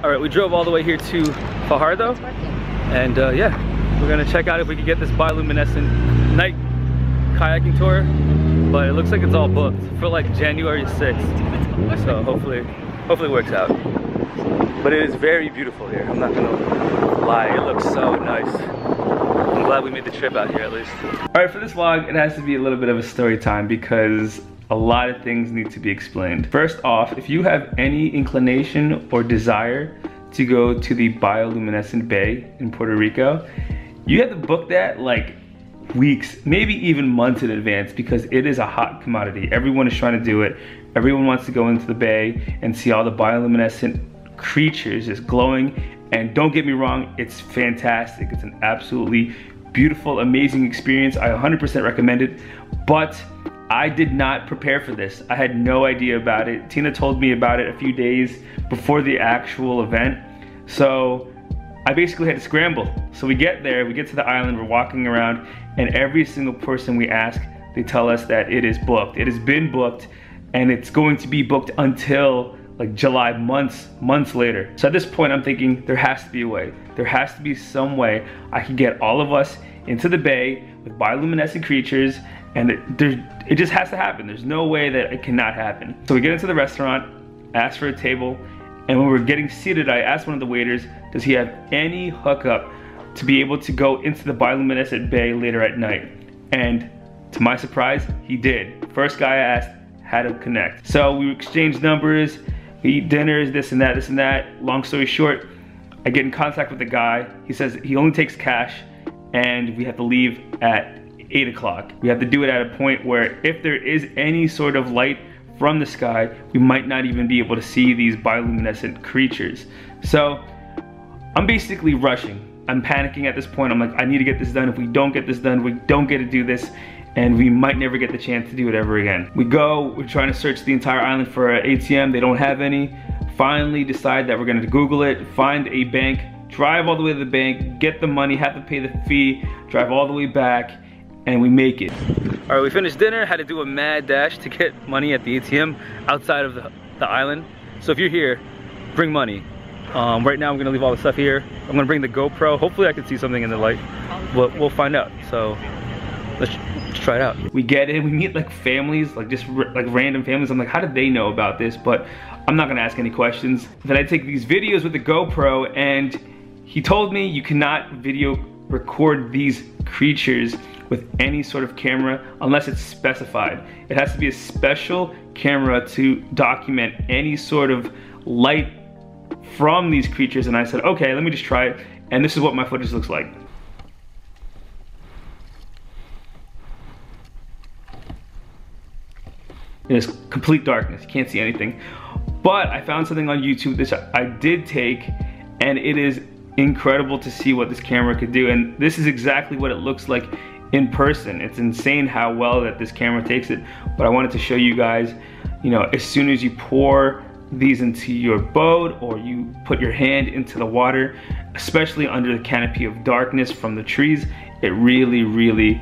All right, we drove all the way here to Fajardo, and yeah, we're gonna check out if we can get this bioluminescent night kayaking tour, but it looks like it's all booked for like January 6th, so hopefully it works out. But it is very beautiful here, I'm not gonna lie, it looks so nice. I'm glad we made the trip out here at least. All right, for this vlog, it has to be a little bit of a story time because a lot of things need to be explained. First off, if you have any inclination or desire to go to the bioluminescent bay in Puerto Rico, you have to book that like weeks, maybe even months in advance, because it is a hot commodity. Everyone is trying to do it. Everyone wants to go into the bay and see all the bioluminescent creatures just glowing. And don't get me wrong, it's fantastic. It's an absolutely beautiful, amazing experience. I 100% recommend it, but I did not prepare for this. I had no idea about it. Tina told me about it a few days before the actual event. So I basically had to scramble. So we get there, we get to the island, we're walking around, and every single person we ask, they tell us that it is booked. It has been booked, and it's going to be booked until like July, months later. So at this point, I'm thinking there has to be a way. There has to be some way I can get all of us into the bay with bioluminescent creatures, and it just has to happen. There's no way that it cannot happen. So we get into the restaurant, ask for a table, and when we're getting seated, I asked one of the waiters, does he have any hookup to be able to go into the bioluminescent bay later at night? And to my surprise, he did. First guy I asked had to connect. So we exchanged numbers, we eat dinners, this and that. Long story short, I get in contact with the guy. He says he only takes cash, and we have to leave at 8 o'clock. We have to do it at a point where if there is any sort of light from the sky, we might not even be able to see these bioluminescent creatures. So I'm basically rushing. I'm panicking at this point. I'm like, I need to get this done. If we don't get this done, we don't get to do this, and we might never get the chance to do it ever again. We go, we're trying to search the entire island for an ATM. They don't have any. Finally decide that we're gonna Google it, find a bank, drive all the way to the bank, get the money, have to pay the fee, drive all the way back, and we make it. All right, we finished dinner, had to do a mad dash to get money at the ATM outside of the island. So if you're here, bring money. Right now I'm gonna leave all the stuff here. I'm gonna bring the GoPro. Hopefully I can see something in the light, but we'll find out. So let's try it out. We get in, we meet like families, like just like random families. I'm like, how did they know about this? But I'm not gonna ask any questions. Then I take these videos with the GoPro, and he told me you cannot video record these creatures with any sort of camera unless it's specified. It has to be a special camera to document any sort of light from these creatures. And I said, okay, let me just try it. And this is what my footage looks like. There's complete darkness, you can't see anything. But I found something on YouTube that I did take, and it is incredible to see what this camera could do. And this is exactly what it looks like in person. It's insane how well that this camera takes it. But I wanted to show you guys, you know, as soon as you pour these into your boat or you put your hand into the water, especially under the canopy of darkness from the trees, it really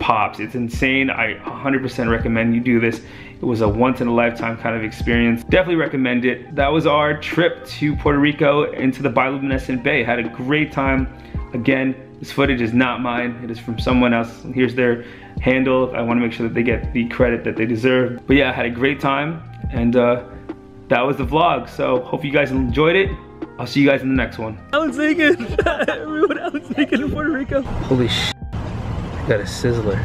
pops. It's insane. I 100% recommend you do this. It was a once in a lifetime kind of experience. Definitely recommend it. That was our trip to Puerto Rico into the bioluminescent bay. Had a great time. Again, this footage is not mine. It is from someone else. Here's their handle. I want to make sure that they get the credit that they deserve. But yeah, I had a great time, and that was the vlog. So hope you guys enjoyed it. I'll see you guys in the next one. Alan's naked. Everyone else naked in Puerto Rico. Holy sh! I got a sizzler.